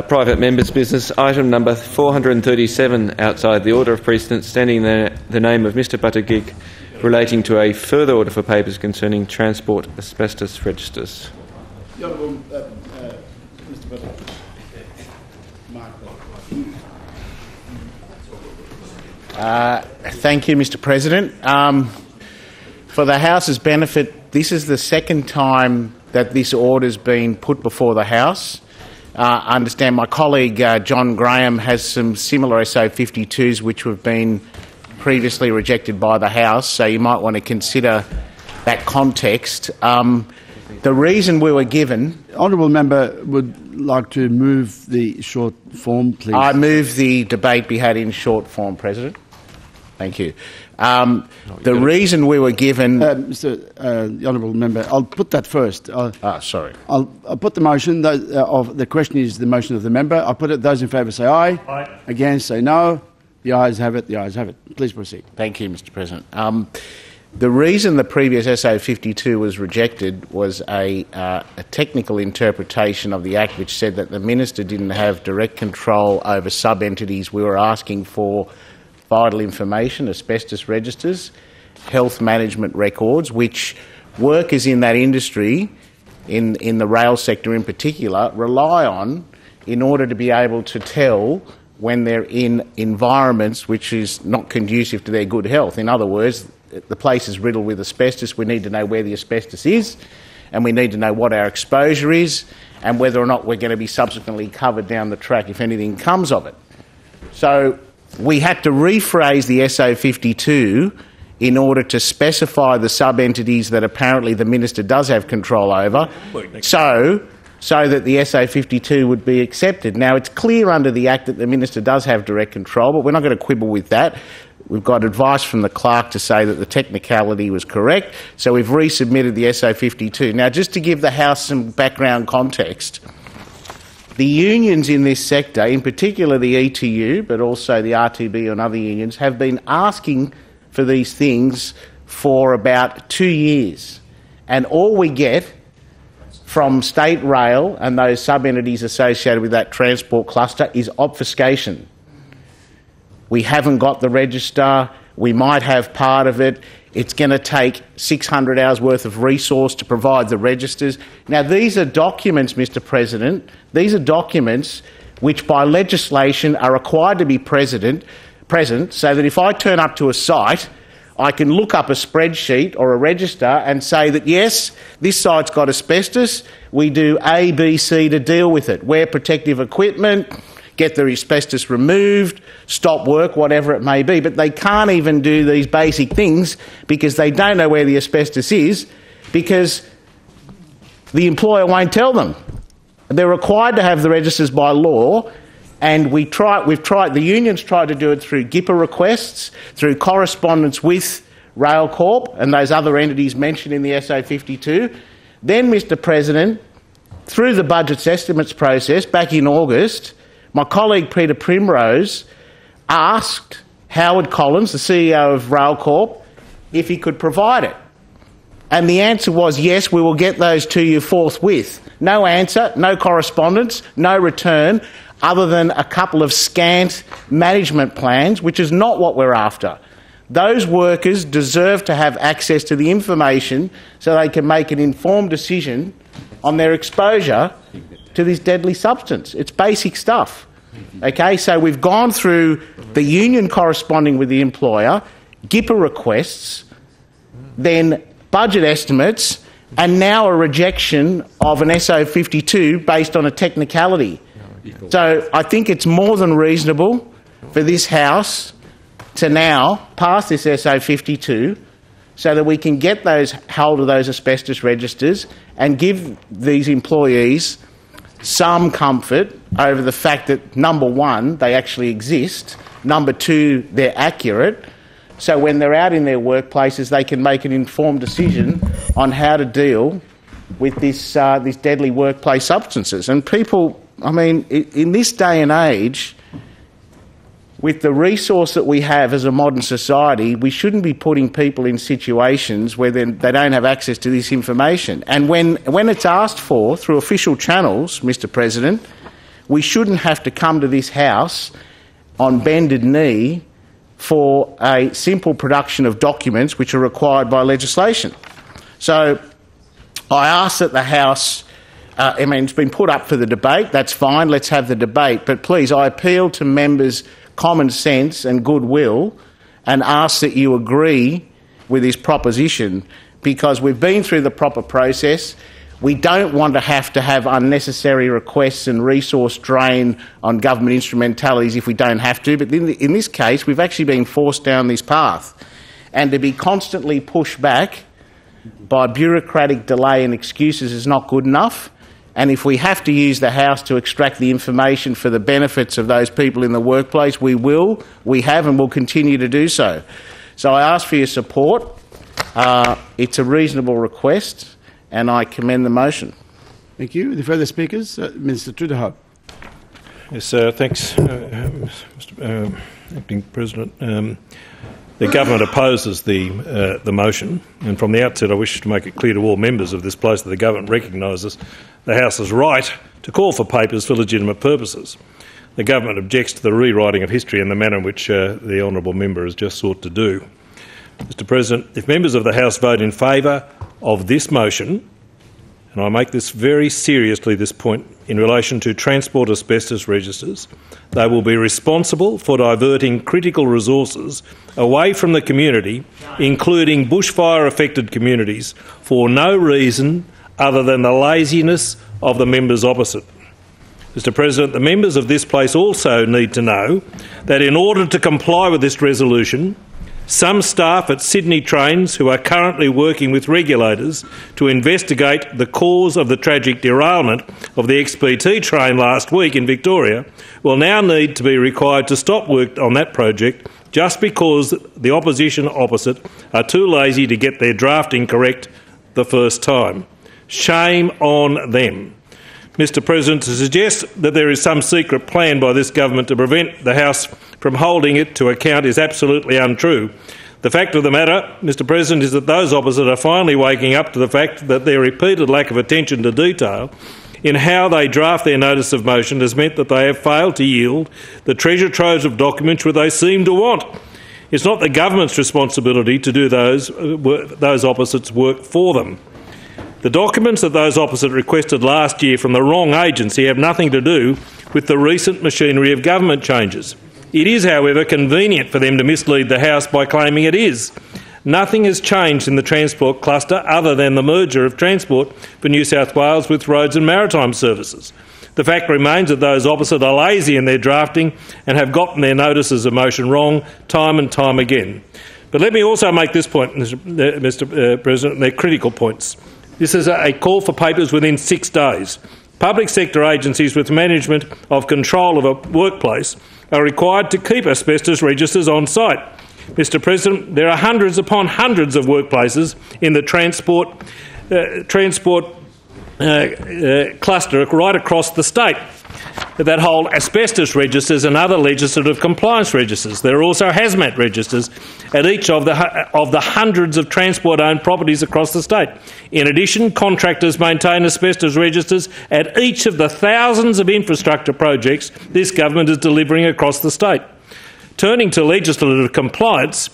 Private members' business. Item number 437 outside the order of precedence, standing the name of Mr Buttigieg, relating to a further order for papers concerning transport asbestos registers. The Honourable Mr Buttigieg. Thank you, Mr President. For the House's benefit, this is the second time that this order has been put before the House. I understand my colleague John Graham has some similar SO52s which have been previously rejected by the House, so you might want to consider that context. The reason we were given... Honourable Member would like to move the short form, please. I move the debate be had in short form, President. Thank you. The reason we were given... the Honourable Member, I'll put that first. Sorry. I'll put the motion. The question is the motion of the member. I'll put it. Those in favour say aye. Aye. Against say no. The ayes have it. The ayes have it. Please proceed. Thank you, Mr President. The reason the previous SO52 was rejected was a technical interpretation of the Act which said that the Minister didn't have direct control over sub-entities. We were asking for vital information, asbestos registers, health management records, which workers in that industry, in the rail sector in particular, rely on in order to be able to tell when they're in environments which is not conducive to their good health. In other words, the place is riddled with asbestos. We need to know where the asbestos is, and we need to know what our exposure is and whether or not we're going to be subsequently covered down the track if anything comes of it. So we had to rephrase the SO52 in order to specify the sub-entities that apparently the Minister does have control over, so that the SO52 would be accepted. Now, it's clear under the Act that the Minister does have direct control, but we're not going to quibble with that. We've got advice from the clerk to say that the technicality was correct, so we've resubmitted the SO52. Now, just to give the House some background context, the unions in this sector, in particular the ETU, but also the RTB and other unions, have been asking for these things for about 2 years. And all we get from State Rail and those sub-entities associated with that transport cluster is obfuscation. We haven't got the register, we might have part of it, it's going to take 600 hours worth of resource to provide the registers. Now, these are documents, Mr President, these are documents which by legislation are required to be present so that if I turn up to a site, I can look up a spreadsheet or a register and say that, yes, this site's got asbestos, we do A, B, C to deal with it. Wear protective equipment, get the asbestos removed, stop work, whatever it may be. But they can't even do these basic things because they don't know where the asbestos is because the employer won't tell them. They're required to have the registers by law, and the unions tried to do it through GIPA requests, through correspondence with Railcorp and those other entities mentioned in the SO52. Then, Mr President, through the budget's estimates process back in August, my colleague Peter Primrose asked Howard Collins, the CEO of Railcorp, if he could provide it. And the answer was, yes, we will get those to you forthwith. No answer, no correspondence, no return, other than a couple of scant management plans, which is not what we're after. Those workers deserve to have access to the information so they can make an informed decision on their exposure to this deadly substance. It's basic stuff. Okay, so we've gone through the union corresponding with the employer, GIPA requests, then budget estimates, and now a rejection of an SO52 based on a technicality. So I think it's more than reasonable for this House to now pass this SO52 so that we can get hold of those asbestos registers and give these employees some comfort over the fact that, number one, they actually exist, number two, they're accurate, so when they're out in their workplaces they can make an informed decision on how to deal with these deadly workplace substances. And people, I mean, in this day and age, with the resource that we have as a modern society, we shouldn't be putting people in situations where they don't have access to this information. And when it's asked for through official channels, Mr. President, we shouldn't have to come to this House on bended knee for a simple production of documents which are required by legislation. So I ask that the House, it's been put up for the debate, that's fine, let's have the debate, but please, I appeal to members' common sense and goodwill and ask that you agree with this proposition, because we've been through the proper process. We don't want to have unnecessary requests and resource drain on government instrumentalities if we don't have to, but in this case we've actually been forced down this path. And to be constantly pushed back by bureaucratic delay and excuses is not good enough. And if we have to use the House to extract the information for the benefits of those people in the workplace, we will, we have and will continue to do so. So I ask for your support. It's a reasonable request and I commend the motion. Thank you. The further speakers? Minister Trudeau. Yes, thanks, Mr. Acting President. The government opposes the motion, and from the outset I wish to make it clear to all members of this place that the government recognises the House's right to call for papers for legitimate purposes. The government objects to the rewriting of history in the manner in which the honourable member has just sought to do. Mr. President, if members of the House vote in favour of this motion, and I make this very seriously, this point, in relation to transport asbestos registers, they will be responsible for diverting critical resources away from the community, including bushfire-affected communities, for no reason other than the laziness of the members opposite. Mr. President, the members of this place also need to know that in order to comply with this resolution, some staff at Sydney Trains who are currently working with regulators to investigate the cause of the tragic derailment of the XPT train last week in Victoria will now need to be required to stop work on that project just because the opposition opposite are too lazy to get their drafting correct the first time. Shame on them. Mr. President, to suggest that there is some secret plan by this government to prevent the House from holding it to account is absolutely untrue. The fact of the matter, Mr. President, is that those opposite are finally waking up to the fact that their repeated lack of attention to detail in how they draft their notice of motion has meant that they have failed to yield the treasure troves of documents which they seem to want. It's not the government's responsibility to do those opposites' work for them. The documents that those opposite requested last year from the wrong agency have nothing to do with the recent machinery of government changes. It is, however, convenient for them to mislead the House by claiming it is. Nothing has changed in the transport cluster other than the merger of Transport for New South Wales with Roads and Maritime Services. The fact remains that those opposite are lazy in their drafting and have gotten their notices of motion wrong time and time again. But let me also make this point, Mr. President, they're critical points. This is a call for papers within 6 days. Public sector agencies with management of control of a workplace are required to keep asbestos registers on site. Mr. President, there are hundreds upon hundreds of workplaces in the transport cluster right across the state that hold asbestos registers and other legislative compliance registers. There are also hazmat registers at each of the hundreds of transport-owned properties across the state. In addition, contractors maintain asbestos registers at each of the thousands of infrastructure projects this government is delivering across the state. Turning to legislative compliance,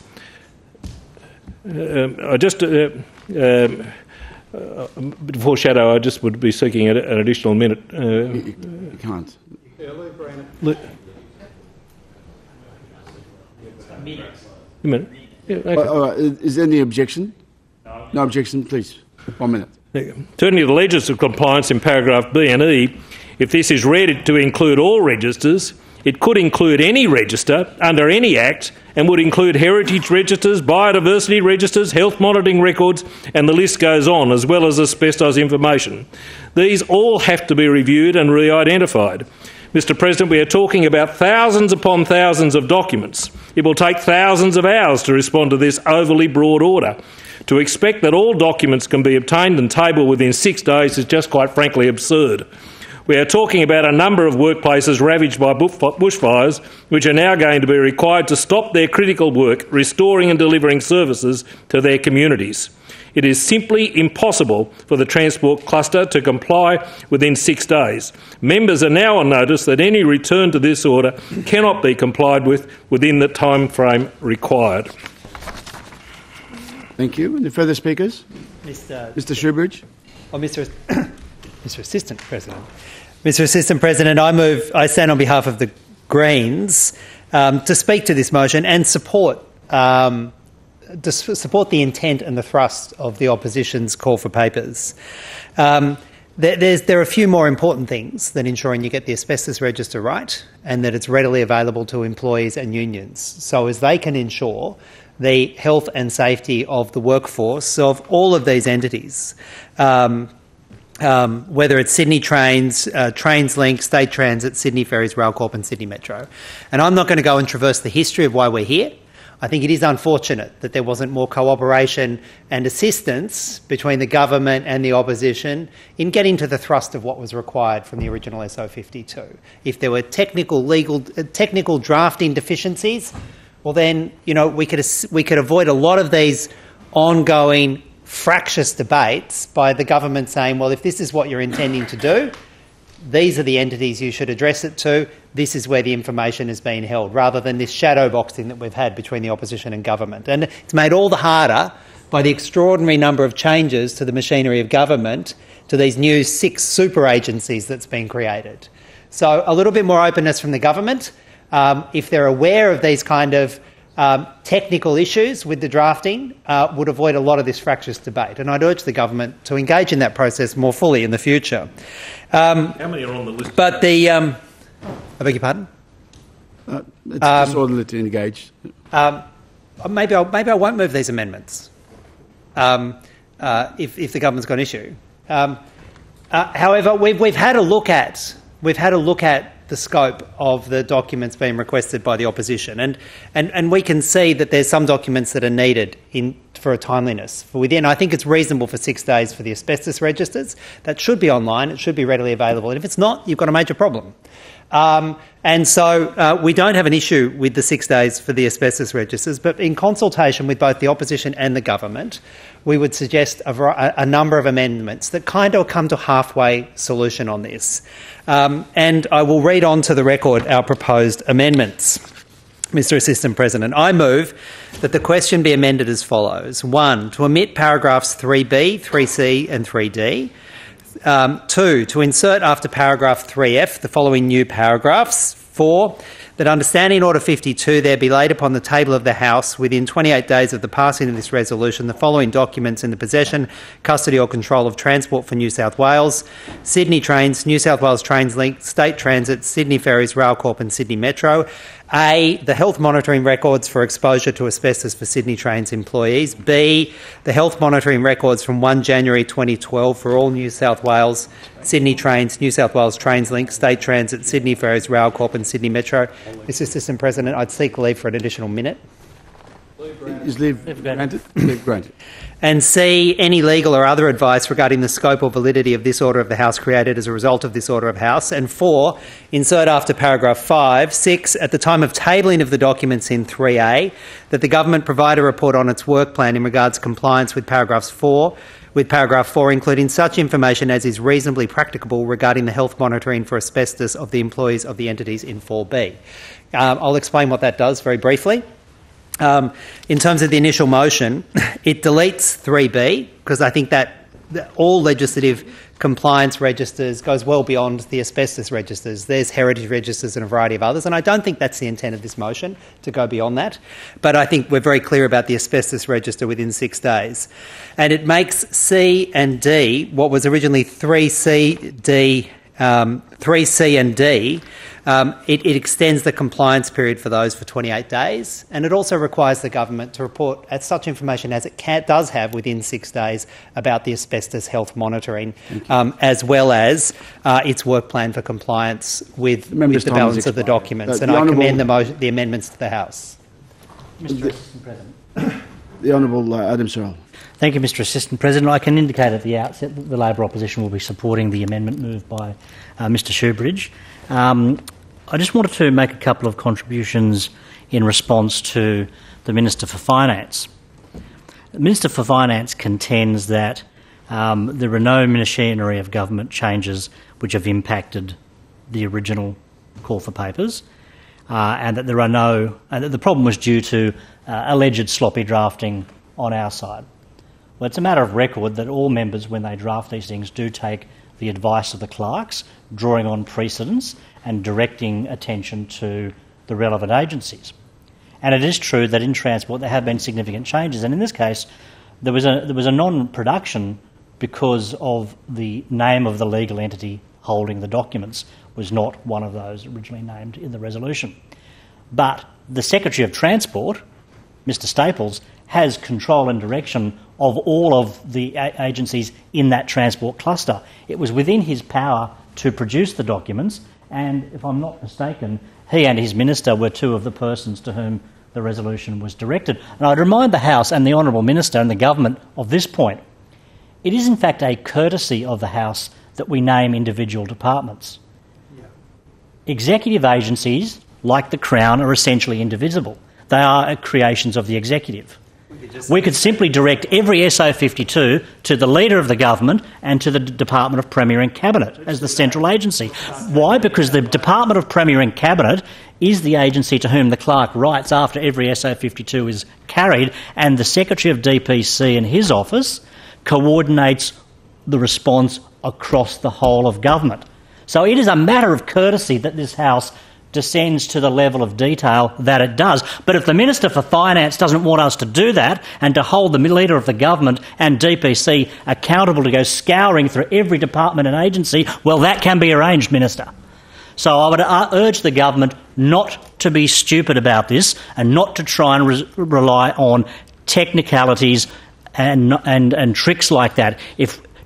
before Shadow, I just would be seeking an additional minute. You can't. A minute. Yeah, okay. Is there any objection? No objection, please. 1 minute. Turning to the legislative compliance in paragraph B and E, if this is read to include all registers, it could include any register under any act and would include heritage registers, biodiversity registers, health monitoring records, and the list goes on, as well as asbestos information. These all have to be reviewed and re-identified. Mr. President, we are talking about thousands upon thousands of documents. It will take thousands of hours to respond to this overly broad order. To expect that all documents can be obtained and tabled within 6 days is just quite frankly absurd. We are talking about a number of workplaces ravaged by bushfires, which are now going to be required to stop their critical work, restoring and delivering services to their communities. It is simply impossible for the transport cluster to comply within 6 days. Members are now on notice that any return to this order cannot be complied with within the time frame required. Thank you. Any further speakers? Mr. Shoebridge. Oh, Mr. Assistant President. Mr. Assistant President, I stand on behalf of the Greens to speak to this motion and support the intent and the thrust of the opposition's call for papers. There are a few more important things than ensuring you get the asbestos register right and that it's readily available to employees and unions, so as they can ensure the health and safety of the workforce of all of these entities, whether it's Sydney Trains, TrainsLink, State Transit, Sydney Ferries, Railcorp and Sydney Metro. And I'm not going to go and traverse the history of why we're here. I think it is unfortunate that there wasn't more cooperation and assistance between the government and the opposition in getting to the thrust of what was required from the original SO52. If there were technical drafting deficiencies, well then, you know, we could avoid a lot of these ongoing fractious debates by the government saying, well, if this is what you're intending to do, these are the entities you should address it to, this is where the information is being held, rather than this shadow boxing that we've had between the opposition and government. And it's made all the harder by the extraordinary number of changes to the machinery of government, to these new 6 super agencies that's been created. So a little bit more openness from the government. If they're aware of these kind of technical issues with the drafting, would avoid a lot of this fractious debate. And I'd urge the government to engage in that process more fully in the future. How many are on the list? But the... I beg your pardon? It's disorderly to engage. Maybe I won't move these amendments if the government's got an issue. However, we've had a look at the scope of the documents being requested by the opposition, and we can see that there's some documents that are needed for a timeliness. I think it's reasonable for 6 days for the asbestos registers. That should be online. It should be readily available. And if it's not, you've got a major problem. And so we don't have an issue with the 6 days for the asbestos registers, but in consultation with both the opposition and the government, we would suggest a number of amendments that kind of come to a halfway solution on this. And I will read on to the record our proposed amendments. Mr. Assistant President, I move that the question be amended as follows. 1, to omit paragraphs 3B, 3C and 3D. 2, to insert after paragraph 3F the following new paragraphs. 4, that under Standing Order 52 there be laid upon the table of the House within 28 days of the passing of this resolution the following documents in the possession, custody or control of Transport for New South Wales: Sydney Trains, New South Wales TrainsLink, State Transit, Sydney Ferries, Railcorp and Sydney Metro. A, the health monitoring records for exposure to asbestos for Sydney Trains employees. B, the health monitoring records from 1 January 2012 for all New South Wales, Sydney Trains, New South Wales TrainsLink, State Transit, Sydney Ferries, Railcorp and Sydney Metro. Mr. Assistant President, I'd seek leave for an additional minute. Is leave granted? Leave granted. And C, any legal or other advice regarding the scope or validity of this order of the House created as a result of this order of House. And 4, insert after paragraph 5. 6, at the time of tabling of the documents in 3A, that the government provide a report on its work plan in regards to compliance with paragraph 4, including such information as is reasonably practicable regarding the health monitoring for asbestos of the employees of the entities in 4B. I'll explain what that does very briefly. In terms of the initial motion, it deletes 3B because I think that all legislative compliance registers goes well beyond the asbestos registers. There's heritage registers and a variety of others, and I don't think that's the intent of this motion, to go beyond that. But I think we're very clear about the asbestos register within 6 days. And it makes C and D, what was originally 3C and D, it extends the compliance period for those for 28 days, and it also requires the government to report at such information as it does have within 6 days about the asbestos health monitoring, as well as its work plan for compliance with the balance of the documents. And I commend the amendments to the House. Mr. President. The Honourable Adam Searle. Thank you, Mr Assistant President. I can indicate at the outset that the Labor opposition will be supporting the amendment moved by Mr Shoebridge. I just wanted to make a couple of contributions in response to the Minister for Finance. The Minister for Finance contends that there are no machinery of government changes which have impacted the original call for papers, and that and that the problem was due to alleged sloppy drafting on our side. Well, it's a matter of record that all members, when they draft these things, do take the advice of the clerks, drawing on precedents and directing attention to the relevant agencies. And it is true that in transport there have been significant changes, and in this case there was a non-production because of the name of the legal entity holding the documents was not one of those originally named in the resolution. But the Secretary of Transport, Mr Staples, has control and direction of all of the agencies in that transport cluster. It was within his power to produce the documents, and if I'm not mistaken, he and his minister were two of the persons to whom the resolution was directed. And I'd remind the House and the Honourable Minister and the Government of this point. It is in fact a courtesy of the House that we name individual departments. Yeah. Executive agencies, like the Crown, are essentially indivisible. They are creations of the executive. We could simply direct every SO52 to the Leader of the Government and to the Department of Premier and Cabinet as the central agency. Why? Because the Department of Premier and Cabinet is the agency to whom the clerk writes after every SO52 is carried, and the Secretary of DPC and his office coordinates the response across the whole of government. So it is a matter of courtesy that this House descends to the level of detail that it does. But if the Minister for Finance doesn't want us to do that and to hold the Leader of the Government and DPC accountable to go scouring through every department and agency, well, that can be arranged, Minister. So I would urge the Government not to be stupid about this and not to try and rely on technicalities and tricks like that.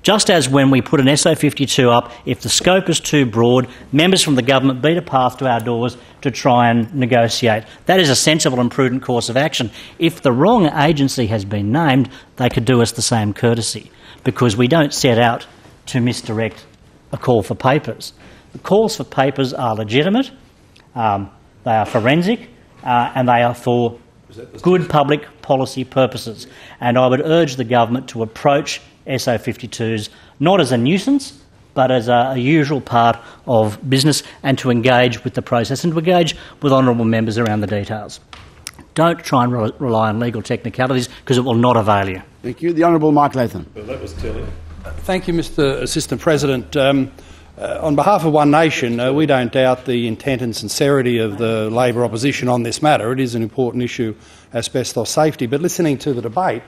Just as when we put an SO52 up, if the scope is too broad, members from the government beat a path to our doors to try and negotiate. That is a sensible and prudent course of action. If the wrong agency has been named, they could do us the same courtesy, because we don't set out to misdirect a call for papers. The calls for papers are legitimate, they are forensic, and they are for good public policy purposes. And I would urge the government to approach SO52s not as a nuisance but as a usual part of business, and to engage with the process and to engage with honourable members around the details. Don't try and rely on legal technicalities, because it will not avail you. Thank you. The Honourable Mike Latham. Well, that was telling. Thank you, Mr Assistant President. On behalf of One Nation, we don't doubt the intent and sincerity of the Labor opposition on this matter. It is an important issue, asbestos safety. But listening to the debate,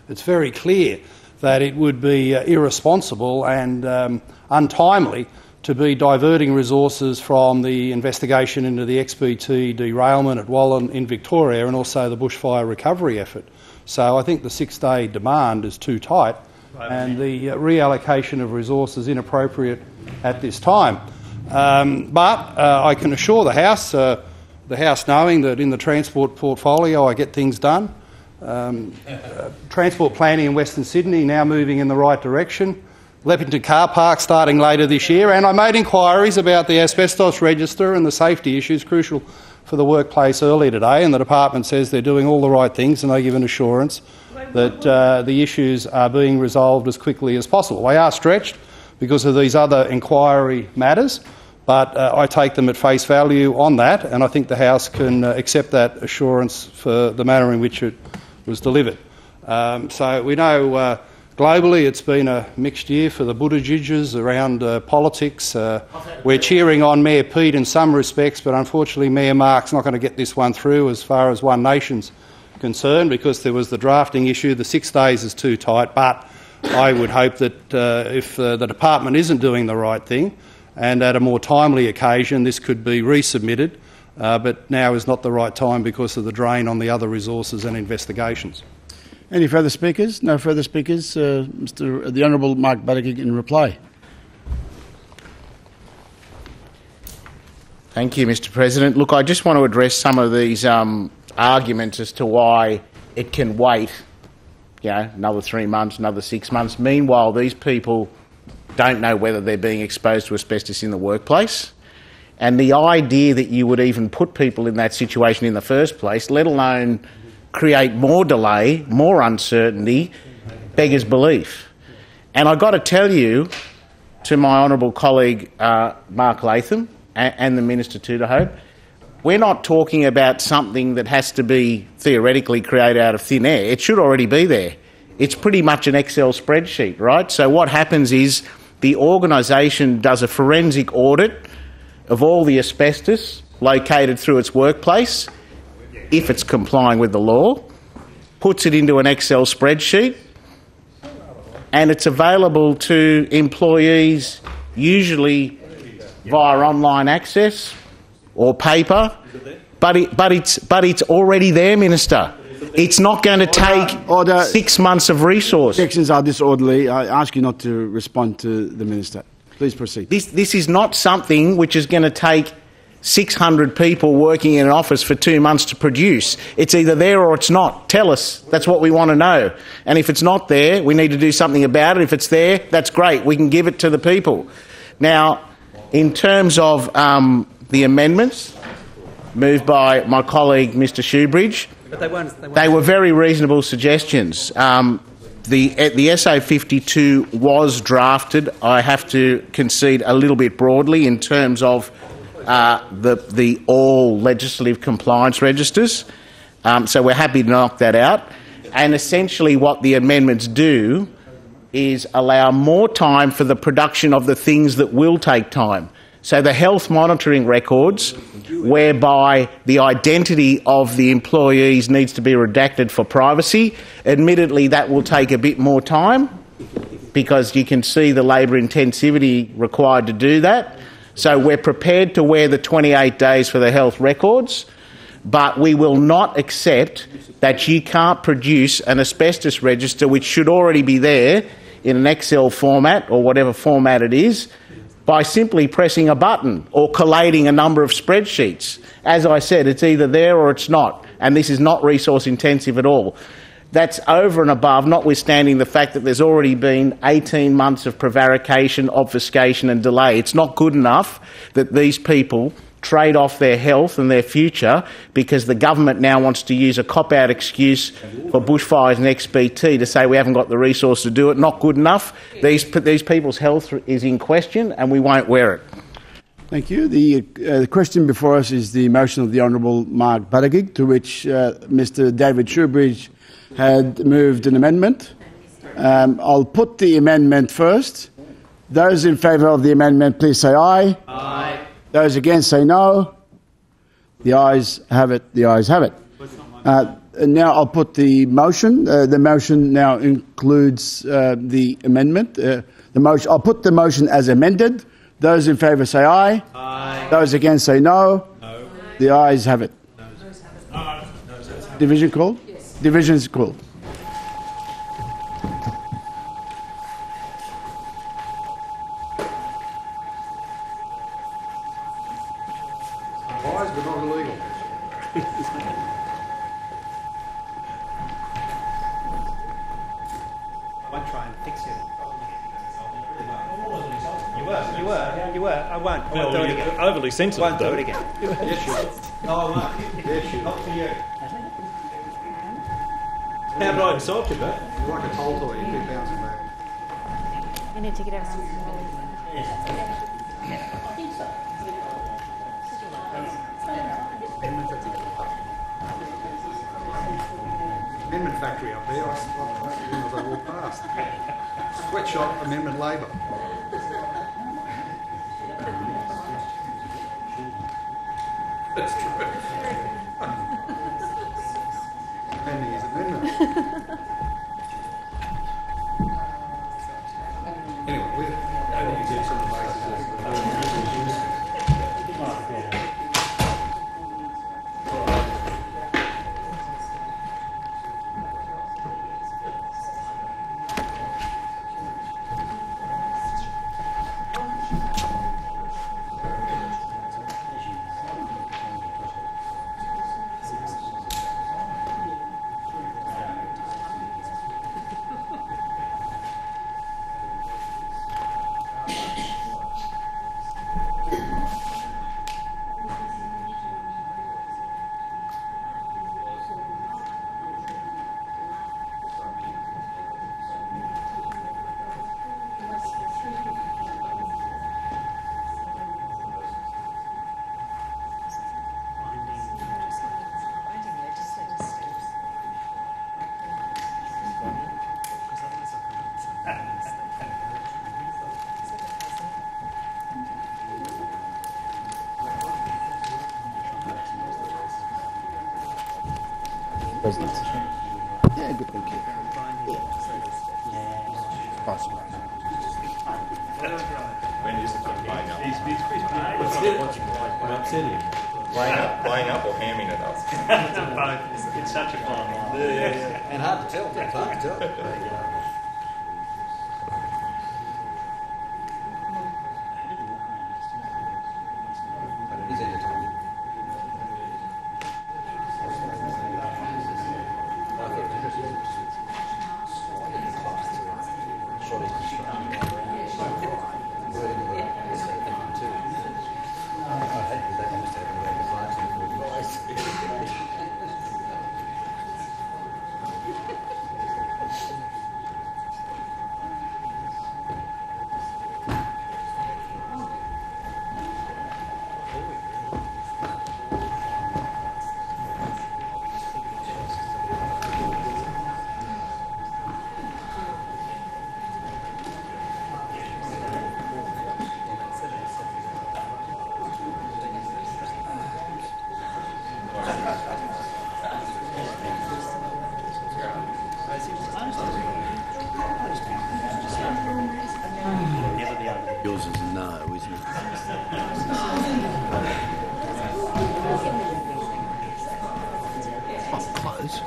it's very clear that it would be irresponsible and untimely to be diverting resources from the investigation into the XBT derailment at Wallen in Victoria and also the bushfire recovery effort. So I think the 6-day demand is too tight, and the reallocation of resources inappropriate at this time. But I can assure the House knowing that in the transport portfolio I get things done. Transport planning in Western Sydney now moving in the right direction. Leppington Car Park starting later this year, and I made inquiries about the asbestos register and the safety issues crucial for the workplace earlier today, and the department says they're doing all the right things, and they give an assurance that the issues are being resolved as quickly as possible. They are stretched because of these other inquiry matters, but I take them at face value on that, and I think the House can accept that assurance for the manner in which it was delivered. So we know globally it's been a mixed year for the Buttigiegs around politics. We're cheering on Mayor Pete in some respects, but unfortunately Mayor Mark's not going to get this one through as far as One Nation's concerned, because there was the drafting issue. The 6 days is too tight, but I would hope that if the department isn't doing the right thing, and at a more timely occasion this could be resubmitted, but now is not the right time because of the drain on the other resources and investigations. Any further speakers? No further speakers. The Honourable Mark Buttigieg in reply. Thank you, Mr President. Look, I just want to address some of these arguments as to why it can wait another 3 months, another 6 months. Meanwhile, these people don't know whether they're being exposed to asbestos in the workplace. And the idea that you would even put people in that situation in the first place, let alone create more delay, more uncertainty, beggars belief. And I've got to tell you, to my honourable colleague Mark Latham and the Minister too, I hope, we're not talking about something that has to be theoretically created out of thin air. It should already be there. It's pretty much an Excel spreadsheet, right? So what happens is the organisation does a forensic audit of all the asbestos located through its workplace, if it's complying with the law, puts it into an Excel spreadsheet, and it's available to employees usually via online access or paper, but it's already there, Minister. It's not going to take 6 months of resource. Objections are disorderly. I ask you not to respond to the Minister. Please proceed. This is not something which is going to take 600 people working in an office for 2 months to produce. It's either there or it's not. Tell us. That's what we want to know. And if it's not there, we need to do something about it. If it's there, that's great. We can give it to the people. Now, in terms of the amendments moved by my colleague Mr Shoebridge, But they were very reasonable suggestions. The SO52 was drafted, I have to concede, a little bit broadly in terms of the all legislative compliance registers. So we're happy to knock that out. And essentially what the amendments do is allow more time for the production of the things that will take time. So the health monitoring records, whereby the identity of the employees needs to be redacted for privacy, admittedly that will take a bit more time because you can see the labour intensivity required to do that. So we're prepared to wear the 28 days for the health records, but we will not accept that you can't produce an asbestos register which should already be there in an Excel format or whatever format it is, by simply pressing a button or collating a number of spreadsheets. As I said, it's either there or it's not, and this is not resource intensive at all. That's over and above, notwithstanding the fact that there's already been 18 months of prevarication, obfuscation and delay. It's not good enough that these people trade off their health and their future because the government now wants to use a cop-out excuse for bushfires and XBT to say we haven't got the resource to do it. Not good enough. These people's health is in question and we won't wear it. Thank you. The question before us is the motion of the Honourable Mark Buttigieg, to which Mr David Shoebridge had moved an amendment. I'll put the amendment first. Those in favour of the amendment, please say aye. Aye. Those against say no. The ayes have it. The ayes have it. Now I'll put the motion. The motion now includes the amendment. I'll put the motion as amended. Those in favour say aye. Aye. Those against say no. No. The ayes have it. No. Division called? Yes. Division is called. But not illegal. I won't try and fix it. You were. I won't. Well, do it again. Overly sensitive. Won't do it again. Yes, you will. No, I won't. Yes, you will. Not for you. How did I insult you, mate? You're like a toll toy, you keep bouncing back. You need to get everyone. Amendment factory up there, as I walk past. Sweatshop, amendment labour. That's true. Pending his amendment. Anyway, we do some of the basis. President. Yeah, good, thank you. Playing up or hamming it up? It's such a fun line. And hard to tell. It's hard to tell. Yours is a no, isn't it? Oh, close.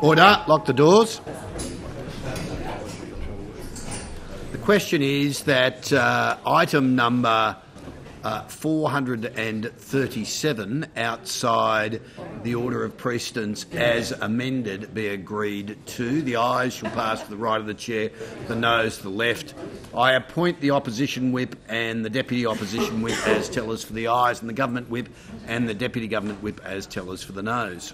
Order. Lock the doors. The question is that item number 437 outside the order of precedence as amended be agreed to. The ayes shall pass to the right of the chair, the noes to the left. I appoint the opposition whip and the deputy opposition whip as tellers for the ayes, and the government whip and the deputy government whip as tellers for the noes.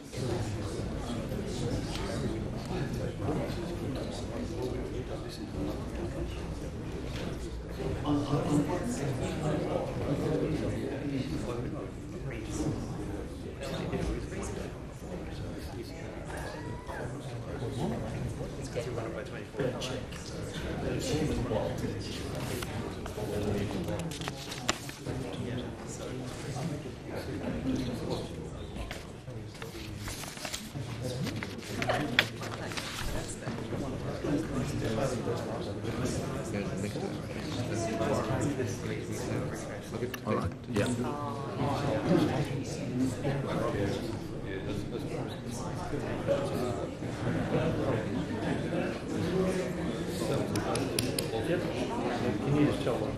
All right. Yeah. Can you just tell them?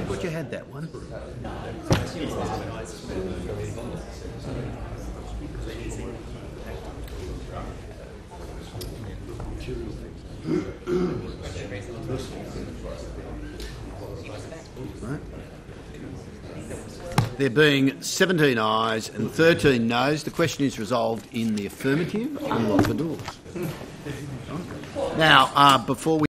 Thought you had that one. Right. There being 17 ayes and 13 noes, the question is resolved in the affirmative. Unlock the doors. Now, before we